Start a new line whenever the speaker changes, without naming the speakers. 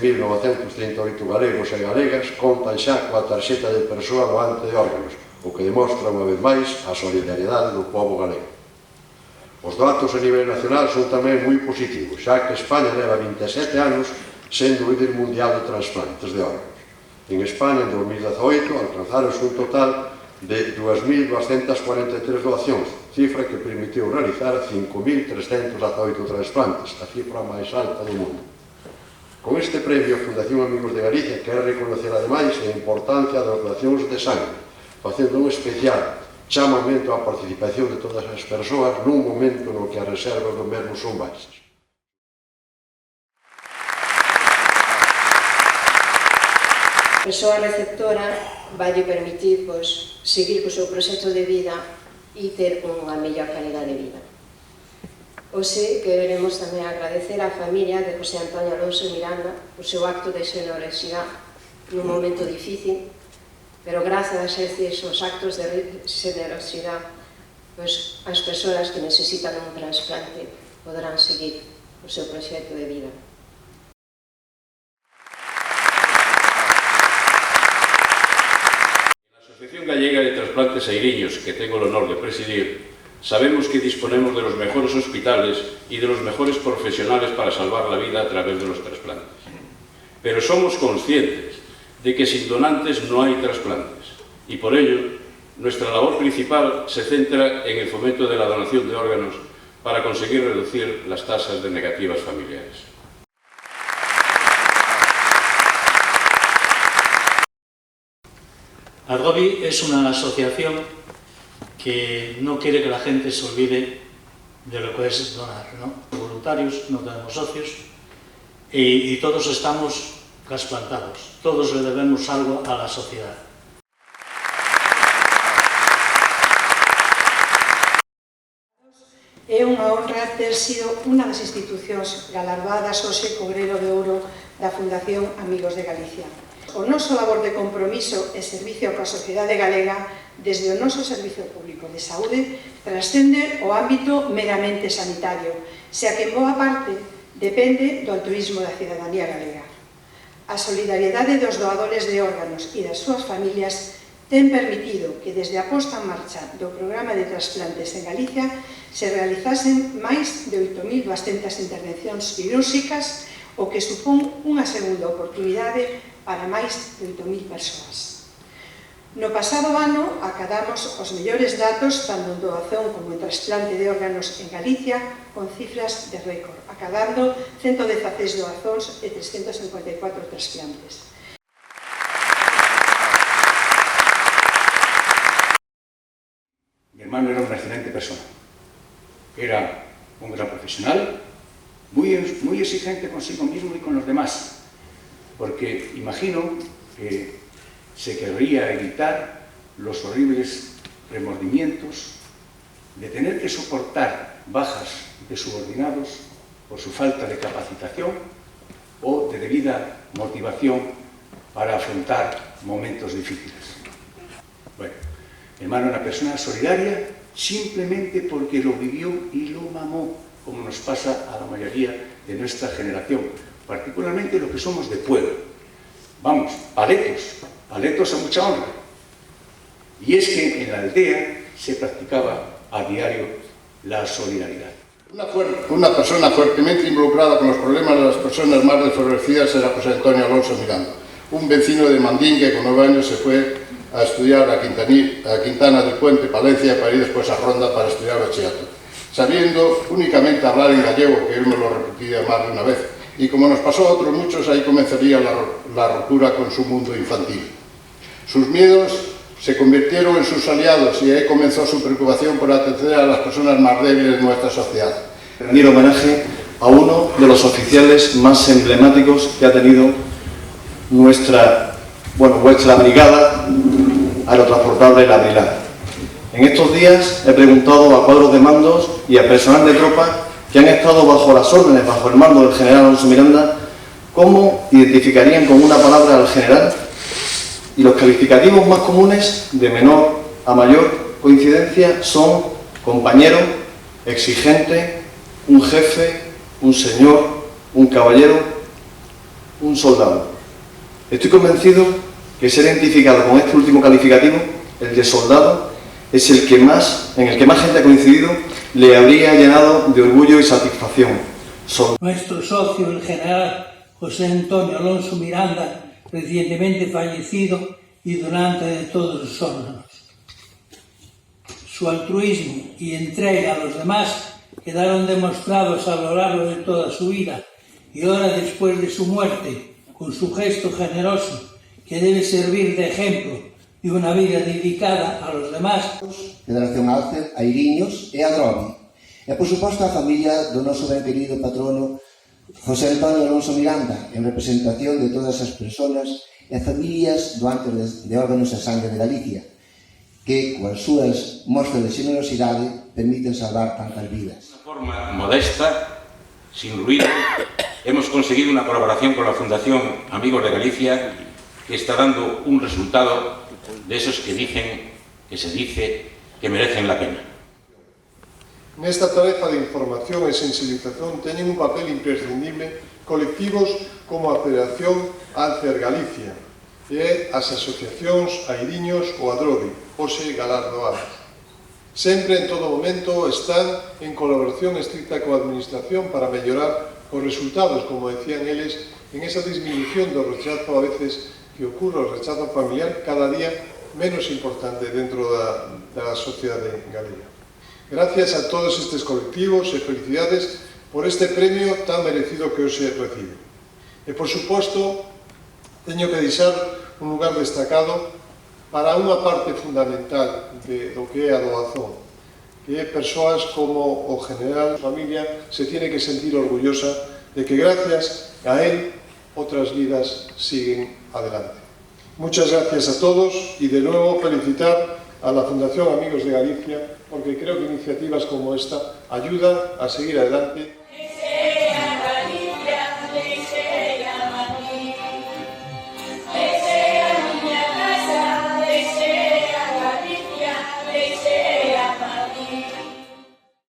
20.938 galegos e galegas contan xa coa tarxeta de persoa doante de órganos, o que demostra unha vez máis a solidariedade do pobo galego. Os datos a nivel nacional son tamén moi positivos, xa que España leva 27 anos sendo o líder mundial de trasplantes de órganos. En España, en 2018, alcanzaron un total de 2.243 doacións, cifra que permitiu realizar 5.318 trasplantes, a cifra máis alta do mundo. Con este premio, a Fundación Amigos de Galicia quere reconocer ademais a importancia das doacións de sangue, facendo un especial chamamento á participación de todas as persoas nun momento no que as reservas do mesmo son baixas.
A persoa receptora vai permitir seguir co seu proxecto de vida e ter unha mellor calidade de vida. Hoxe queremos tamén agradecer á familia de José Antonio Alonso Miranda o seu acto de xenerosidade nun momento difícil, pero grazas a esos actos de xenerosidade as persoas que necesitan un trasplante poderán seguir o seu proxecto de vida.
La Asociación Gallega de Trasplantes Eiriños, que tengo el honor de presidir, sabemos que disponemos de los mejores hospitales y de los mejores profesionales para salvar la vida a través de los trasplantes. Pero somos conscientes de que sin donantes no hay trasplantes y por ello nuestra labor principal se centra en el fomento de la donación de órganos para conseguir reducir las tasas de negativas familiares.
ADGOBI es una asociación que no quiere que la gente se olvide de lo que es donar, ¿no? Voluntarios, no tenemos socios y todos estamos trasplantados, todos le debemos algo a la sociedad.
É unha honra ter sido unha das institucións galardadas hoxe co Grelo de Ouro da Fundación Amigos de Galicia. O noso labor de compromiso e servicio coa sociedade galega desde o noso Servicio Público de Saúde trascende o ámbito meramente sanitario, xa que en boa parte depende do altruismo da cidadanía galega. A solidariedade dos doadores de órganos e das súas familias ten permitido que desde a posta en marcha do programa de trasplantes en Galicia se realizasen máis de 8.200 intervencións quirúrxicas, o que supón unha segunda oportunidade para máis de 8.000 persoas. No pasado ano acadamos os mellores datos tanto en doación como en trasplante de órganos en Galicia con cifras de récord, acadando 116 doazóns e 354 trasplantes.
Mi hermano era una excelente persona, era un gran profesional, muy exigente consigo mismo y con los demás, porque imagino que se querría evitar los horribles remordimientos de tener que soportar bajas de subordinados por su falta de capacitación o de debida motivación para afrontar momentos difíciles. Bueno, mi hermano era una persona solidaria simplemente porque lo vivió y lo mamó, como nos pasa a la mayoría de nuestra generación, particularmente los que somos de pueblo. Vamos, paletos a mucha honra. Y es que en la aldea se practicaba a diario la solidaridad.
Una persona fuertemente involucrada con los problemas de las personas más desfavorecidas era José Antonio Alonso Miranda, un vecino de Mandín que con 9 años se fue a estudiar a Quintana del Puente, Palencia, para ir después a Ronda para estudiar bachillerato, sabiendo únicamente hablar en gallego, que él me lo repetía más de una vez, y como nos pasó a otros muchos, ahí comenzaría la ruptura con su mundo infantil. Sus miedos se convirtieron en sus aliados y ahí comenzó su preocupación por atender a las personas más débiles de nuestra sociedad.
Rendir homenaje a uno de los oficiales más emblemáticos que ha tenido nuestra brigada aerotransportable La Brilá. En estos días he preguntado a cuadros de mandos y a personal de tropa que han estado bajo las órdenes, bajo el mando del general Alonso Miranda, cómo identificarían con una palabra al general, y los calificativos más comunes, de menor a mayor coincidencia, son compañero, exigente, un jefe, un señor, un caballero. un soldado. Estoy convencido que ser identificado con este último calificativo, el de soldado, es el que en el que más gente ha coincidido, le habría llenado de orgullo y satisfacción.
Nuestro socio, el general José Antonio Alonso Miranda, recientemente fallecido y donante de todos los órganos. Su altruismo y entrega a los demás quedaron demostrados a lo largo de toda su vida y ahora, después de su muerte, con su gesto generoso que debe servir de ejemplo de una vida dedicada a los demás.
Federación Alce, a Iriños e a Dromi. E, por suposto, a familia do noso ben querido patrono José Antonio Alonso Miranda, en representación de todas as persoas e familias doantes de órganos e sangue de Galicia, que, coas súas mostras de generosidade, permiten salvar tantas vidas.
De forma modesta, sin ruido, hemos conseguido una colaboración con la Fundación Amigos de Galicia que está dando un resultado de esos que se dice que merecen la pena.
Nesta tarefa de información e sensibilización teñen un papel imprescindible colectivos como a Federación Alcer Galicia e as asociacións Airiños ou Adrodi, hoxe galardoadas. Sempre, en todo momento, están en colaboración estricta coa Administración para mellorar os resultados, como decían eles, en esa disminución do rechazo a veces que ocorre, o rechazo familiar cada día menos importante dentro da sociedade galega. Gracias a todos estes colectivos e felicidades por este premio tan merecido que hoxe recibe. E, por suposto, teño que deixar un lugar destacado para unha parte fundamental do que é a doazón, que é persoas como o general familia se tiene que sentir orgullosa de que gracias a él otras vidas siguen adelante. Muchas gracias a todos y de nuevo felicitar a la Fundación Amigos de Galicia, porque creo que iniciativas como esta ayudan a seguir adelante.